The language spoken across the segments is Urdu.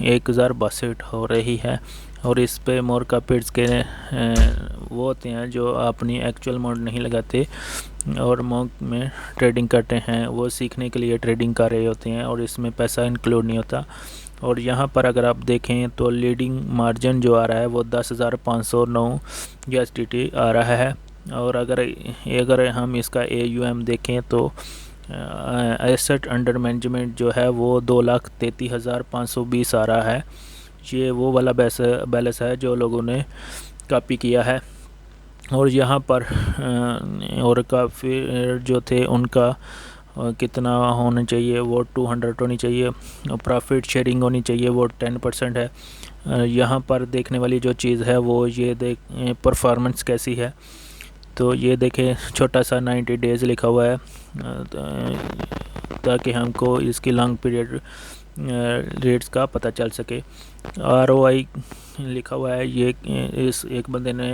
1062 ہو رہی ہے، اور اس پہ مورکا پیڈز کے وہ ہوتے ہیں جو اپنی ایکچوئل موڈ نہیں لگاتے اور مونک میں ٹریڈنگ کرتے ہیں، وہ سیکھنے کے لیے ٹریڈنگ کر رہے ہوتے ہیں اور اس میں پیسہ انکلوڈ نہیں ہوتا۔ اور یہاں پر اگر آپ دیکھیں تو لیڈنگ مارجن جو آ رہا ہے وہ 10,509 USDT آ رہا ہے، اور اگر ہم اس کا AUM دیکھیں تو ایسٹ انڈر مینجمنٹ جو ہے وہ 2,33,520 آ رہا ہے۔ یہ وہ والا بیلنس ہے جو لوگوں نے کاپی کیا ہے، اور یہاں پر اور کافی جو تھے ان کا کتنا ہونا چاہیے، وہ 200 ہونی چاہیے، پرافٹ شیئرنگ ہونی چاہیے، وہ 10% ہے۔ یہاں پر دیکھنے والی جو چیز ہے وہ یہ پرفارمنس کیسی ہے، تو یہ دیکھیں چھوٹا سا 90 days لکھا ہوا ہے، تاکہ ہم کو اس کی لانگ پیریڈ ریٹس کا پتہ چل سکے۔ ROI لکھا ہوا ہے، یہ اس ایک بندے نے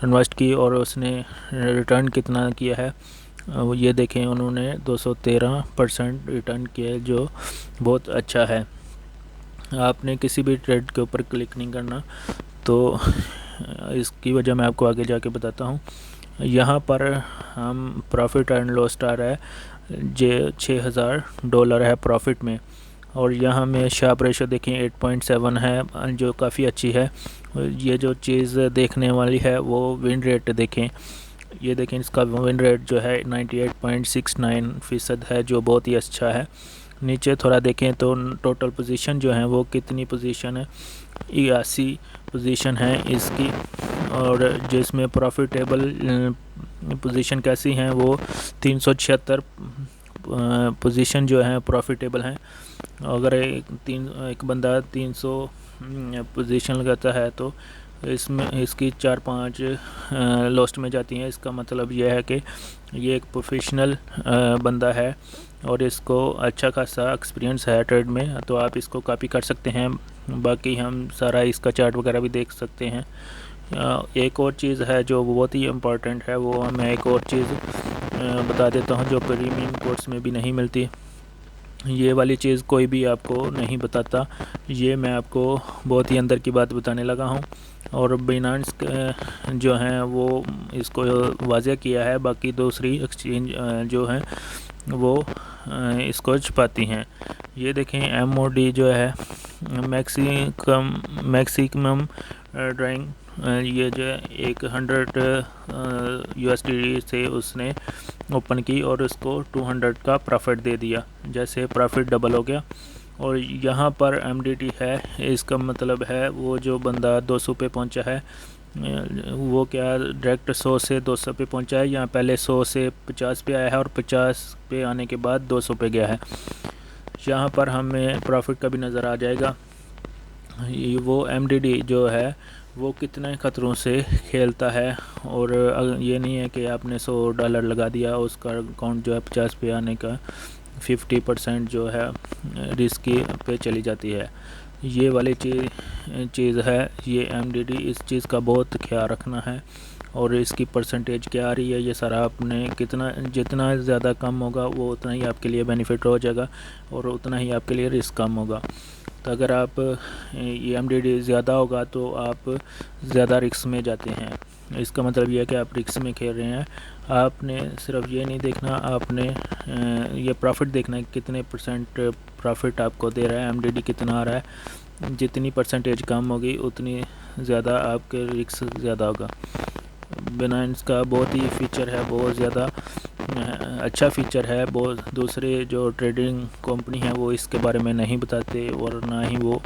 انویسٹ کی اور اس نے ریٹرن کتنا کیا ہے، یہ دیکھیں انہوں نے 213% ریٹرن کیا ہے، جو بہت اچھا ہے۔ آپ نے کسی بھی ٹریڈ کے اوپر کلک نہیں کرنا، تو اس کی وجہ میں آپ کو آگے جا کے بتاتا ہوں۔ یہاں پر ہم پروفٹ اینڈ لاس اسٹار ہے، $6,000 ہے پروفٹ میں، اور یہاں میں شارپ ریشو دیکھیں 8.7 ہے، جو کافی اچھی ہے۔ یہ جو چیز دیکھنے والی ہے وہ ون ریٹ دیکھیں، یہ دیکھیں اس کا ون ریٹ جو ہے 98.69% ہے، جو بہت ہی اچھا ہے۔ نیچے تھوڑا دیکھیں تو ٹوٹل پوزیشن جو ہیں وہ کتنی پوزیشن ہے، 81 پوزیشن ہے اس کی، اور جس میں پروفیٹیبل پوزیشن کیسی ہیں، وہ 376 پوزیشن جو ہیں پروفیٹیبل ہیں۔ اگر ایک بندہ 300 پوزیشن لگاتا ہے تو اس کی 4-5 لاسٹ میں جاتی ہیں، اس کا مطلب یہ ہے کہ یہ ایک پروفیشنل بندہ ہے اور اس کو اچھا خاصا ایکسپیرینس ہے ٹریڈ میں، تو آپ اس کو کاپی کر سکتے ہیں۔ باقی ہم سارا اس کا چارٹ وغیرہ بھی دیکھ سکتے ہیں۔ ایک اور چیز ہے جو بہت ہی امپورٹنٹ ہے، وہ میں ایک اور چیز بتا دیتا ہوں جو پریمیم کورس میں بھی نہیں ملتی۔ یہ والی چیز کوئی بھی آپ کو نہیں بتاتا، یہ میں آپ کو بہت ہی اندر کی بات بتانے لگا ہوں، اور بائنانس جو ہیں وہ اس کو واضح کیا ہے، باقی دوسری ایکسچینج جو ہیں وہ اس کو چھپاتی ہیں۔ یہ دیکھیں MOD جو ہے میکسیمم ڈرائنگ، یہ جو 100 USD سے اس نے اوپن کی اور اس کو 200 کا پرافٹ دے دیا، جیسے پرافٹ ڈبل ہو گیا۔ اور یہاں پر MDT ہے، اس کا مطلب ہے وہ جو بندہ 200 پہ پہنچا ہے وہ کیا ڈائریکٹ 100 سے 200 پہ پہنچا ہے، یا پہلے 100 سے 50 پہ آیا ہے اور 50 پہ آنے کے بعد 200 پہ گیا ہے۔ یہاں پر ہمیں پرافٹ کا بھی نظر آ جائے گا۔ وہ MDD جو ہے وہ کتنے خطروں سے کھیلتا ہے، اور یہ نہیں ہے کہ آپ نے $100 لگا دیا، اس کا اکاؤنٹ جو ہے 50 پہ آنے کا 50% جو ہے رسک پہ چلی جاتی ہے۔ یہ والی چیز ہے، یہ MDD اس چیز کا بہت خیال رکھنا ہے، اور اس کی پرسنٹیج کیا آ رہی ہے، یہ سارا آپ نے جتنا زیادہ کم ہوگا وہ اتنا ہی آپ کے لیے بینیفٹ ہو جائے گا، اور اتنا ہی آپ کے لیے رسک کم ہوگا۔ تو اگر آپ یہ MDD زیادہ ہوگا تو آپ زیادہ رسک میں جاتے ہیں، اس کا مطلب یہ ہے کہ آپ رسک میں کھیل رہے ہیں۔ آپ نے صرف یہ نہیں دیکھنا، آپ نے یہ پرافٹ دیکھنا ہے، کتنے پرسنٹ پرافٹ آپ کو دے رہا ہے، MDD کتنا آ رہا ہے۔ جتنی پرسنٹیج کم ہوگی اتنی زیادہ آپ کے رسک زیادہ ہوگا۔ بائنانس کا بہت ہی فیچر ہے، بہت زیادہ اچھا فیچر ہے، بہت دوسرے جو ٹریڈنگ کمپنی ہیں وہ اس کے بارے میں نہیں بتاتے، اور نہ ہی وہ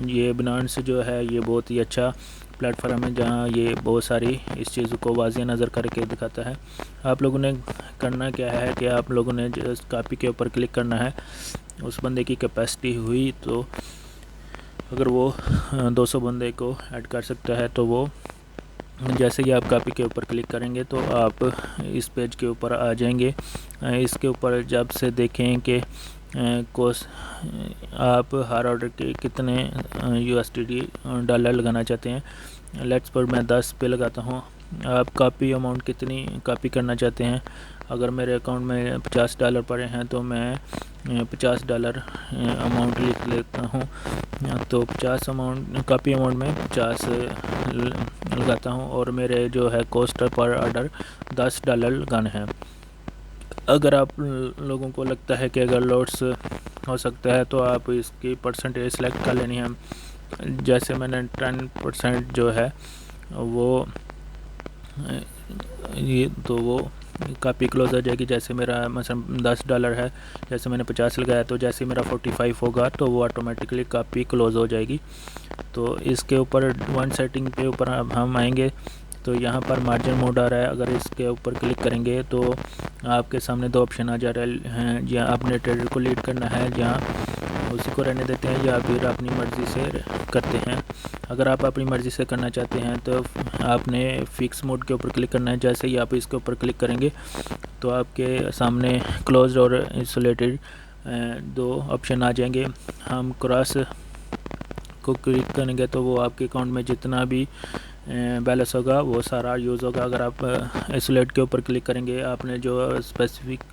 یہ بائنانس جو ہے یہ بہت ہی اچھا پلیٹ فارم ہے جہاں یہ بہت ساری اس چیز کو واضح نظر کر کے دکھاتا ہے۔ آپ لوگوں نے کرنا کیا ہے کہ آپ لوگوں نے جس کاپی کے اوپر کلک کرنا ہے، اس بندے کی کیپیسٹی ہوئی تو اگر وہ 200 بندے کو ایڈ کر سکتا ہے تو وہ جیسے ہی آپ کاپی کے اوپر کلک کریں گے تو آپ اس پیج کے اوپر آ جائیں گے۔ اس کے اوپر جب سے دیکھیں کہ آپ ہر آرڈر کے کتنے USD ڈالر لگانا چاہتے ہیں، لیٹس پر میں 10 پہ لگاتا ہوں، آپ کاپی اماؤنٹ کتنی کاپی کرنا چاہتے ہیں. اگر میرے اکاؤنٹ میں $50 پڑے ہیں تو میں $50 اماؤنٹ لکھ لیتا ہوں. تو 50 کاپی اماؤنٹ میں 50 لگاتا ہوں، اور میرے جو ہے کوسٹ پر آرڈر $10 لگانا ہے. اگر آپ لوگوں کو لگتا ہے کہ اگر لوٹس ہو سکتا ہے تو آپ اس کی پرسنٹیج سلیکٹ کر لینی ہے. جیسے میں نے 10% جو ہے وہ تو وہ کاپی کلوز ہو جائے گی. جیسے میرا مثلا $10 ہے، جیسے میں نے 50 لگایا تو جیسے میرا 45 ہوگا تو وہ آٹومیٹکلی کاپی کلوز ہو جائے گی. تو اس کے اوپر ون سیٹنگ کے اوپر ہم آئیں گے تو یہاں پر مارجن موڈ آ رہا ہے. اگر اس کے اوپر کلک کریں گے تو آپ کے سامنے 2 آپشن آ جا رہے ہیں. جہاں آپ نے ٹریڈر کو لیڈ کرنا ہے، جہاں اسی کو رہنے دیتے ہیں، یا پھر اپنی مرضی سے کرتے ہیں. اگر آپ اپنی مرضی سے کرنا چاہتے ہیں تو آپ نے فکس موڈ کے اوپر کلک کرنا ہے. جیسے ہی آپ اس کے اوپر کلک کریں گے تو آپ کے سامنے کلوزڈ اور انسولیٹڈ 2 آپشن آ جائیں گے. ہم کراس کو کلک کریں گے تو وہ آپ کے اکاؤنٹ میں جتنا بھی بیلنس ہوگا وہ سارا یوز ہوگا. اگر آپ ایسولیٹ کے اوپر کلک کریں گے، آپ نے جو اسپیسیفک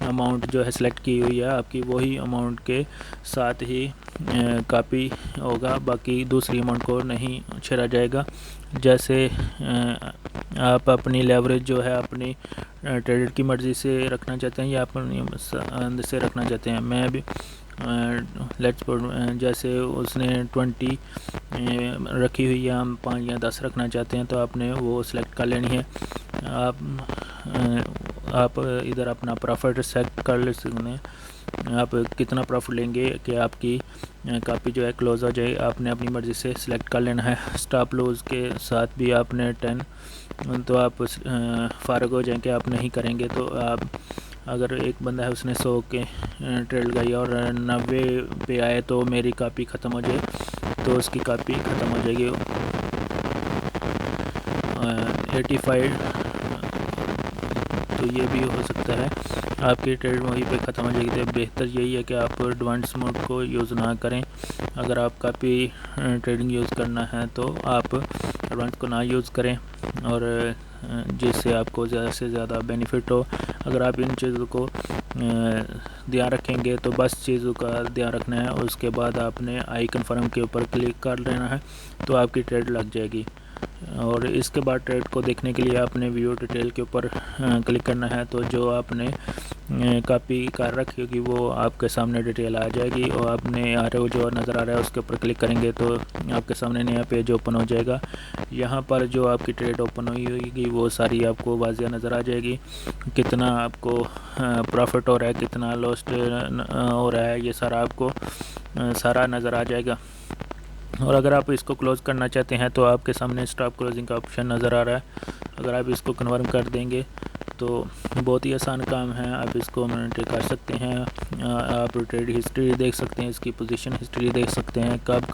اماؤنٹ جو ہے سلیکٹ کی ہوئی ہے آپ کی، وہی اماؤنٹ کے ساتھ ہی کاپی ہوگا، باقی دوسری اماؤنٹ کو نہیں چھیڑا جائے گا. جیسے آپ اپنی لیوریج جو ہے اپنی ٹریڈر کی مرضی سے رکھنا چاہتے ہیں یا اپنی سے رکھنا چاہتے ہیں. میں بھی جیسے اس نے 20 رکھی ہوئی ہے، ہم 5 یا 10 رکھنا چاہتے ہیں تو آپ نے وہ سلیکٹ کر لینی ہے. آپ ادھر اپنا پروفٹ سیٹ کر لے سکتے ہیں. آپ کتنا پروفٹ لیں گے کہ آپ کی کاپی جو ہے کلوز ہو جائے، آپ نے اپنی مرضی سے سلیکٹ کر لینا ہے. سٹاپ لوز کے ساتھ بھی آپ نے 10 تو آپ فارغ ہو جائیں کہ آپ نہیں کریں گے. تو آپ اگر ایک بندہ ہے اس نے 100 کے ٹریڈ لگائی اور 90 پہ آئے تو میری کاپی ختم ہو جائے تو اس کی کاپی ختم ہو جائے گی. 85 تو یہ بھی ہو سکتا ہے آپ کی ٹریڈ وہیں پہ ختم ہو جائے گی. تو بہتر یہی ہے کہ آپ ایڈوانس موڈ کو یوز نہ کریں. اگر آپ کاپی ٹریڈنگ یوز کرنا ہے تو آپ ایڈوانس کو نہ یوز کریں، اور جس سے آپ کو زیادہ سے زیادہ بینیفٹ ہو. اگر آپ ان چیزوں کو دھیان رکھیں گے تو بس چیزوں کا دھیان رکھنا ہے. اس کے بعد آپ نے آئی کنفرم کے اوپر کلک کر لینا ہے تو آپ کی ٹریڈ لگ جائے گی. اور اس کے بعد ٹریڈ کو دیکھنے کے لیے آپ نے ویو ڈیٹیل کے اوپر کلک کرنا ہے. تو جو آپ نے کاپی کر رکھی ہوگی وہ آپ کے سامنے ڈیٹیل آ جائے گی، اور آپ نے جو نظر آ رہا ہے اس کے اوپر کلک کریں گے تو آپ کے سامنے نیا پیج اوپن ہو جائے گا. یہاں پر جو آپ کی ٹریڈ اوپن ہوئی ہوگی وہ ساری آپ کو واضح نظر آ جائے گی. کتنا آپ کو پروفٹ ہو رہا ہے، کتنا لاسٹ ہو رہا ہے، یہ سارا آپ کو سارا نظر آ جائے گا. اور اگر آپ اس کو کلوز کرنا چاہتے ہیں تو آپ کے سامنے اسٹاپ کلوزنگ کا آپشن نظر آ رہا ہے. اگر آپ اس کو کنفرم کر دیں گے تو بہت ہی آسان کام ہے، آپ اس کو مانیٹر کر سکتے ہیں. آپ ٹریڈ ہسٹری دیکھ سکتے ہیں، اس کی پوزیشن ہسٹری دیکھ سکتے ہیں، کب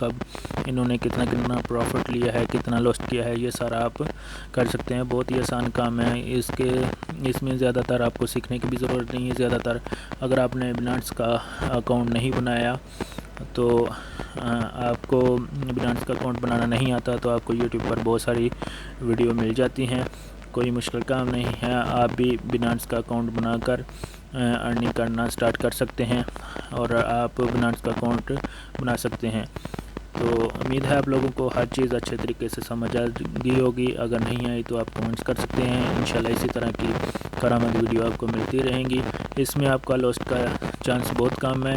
انہوں نے کتنا پروفٹ لیا ہے، کتنا لاسٹ کیا ہے، یہ سارا آپ کر سکتے ہیں. بہت ہی آسان کام ہے. اس میں زیادہ تر آپ کو سیکھنے کی بھی ضرورت نہیں ہے. زیادہ تر اگر آپ نے بینانس کا اکاؤنٹ نہیں بنایا تو آپ کو بینانس کا اکاؤنٹ بنانا نہیں آتا تو آپ کو یوٹیوب پر بہت ساری ویڈیو مل جاتی ہیں. کوئی مشکل کام نہیں ہے، آپ بھی بینانس کا اکاؤنٹ بنا کر ارننگ کرنا سٹارٹ کر سکتے ہیں، اور آپ بینانس کا اکاؤنٹ بنا سکتے ہیں. تو امید ہے آپ لوگوں کو ہر چیز اچھے طریقے سے سمجھ آ گئی ہوگی. اگر نہیں آئی تو آپ کمنٹس کر سکتے ہیں. انشاءاللہ اسی طرح کی کارآمد ویڈیو آپ کو ملتی رہیں گی. اس میں آپ کا لاسٹ کا چانس بہت کم ہے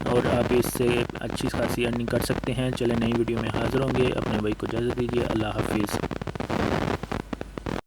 اور آپ اس سے اچھی خاصی ارننگ کر سکتے ہیں. چلیں نئی ویڈیو میں حاضر ہوں گے. اپنے بھائی کو اجازت دیجیے. اللہ حافظ.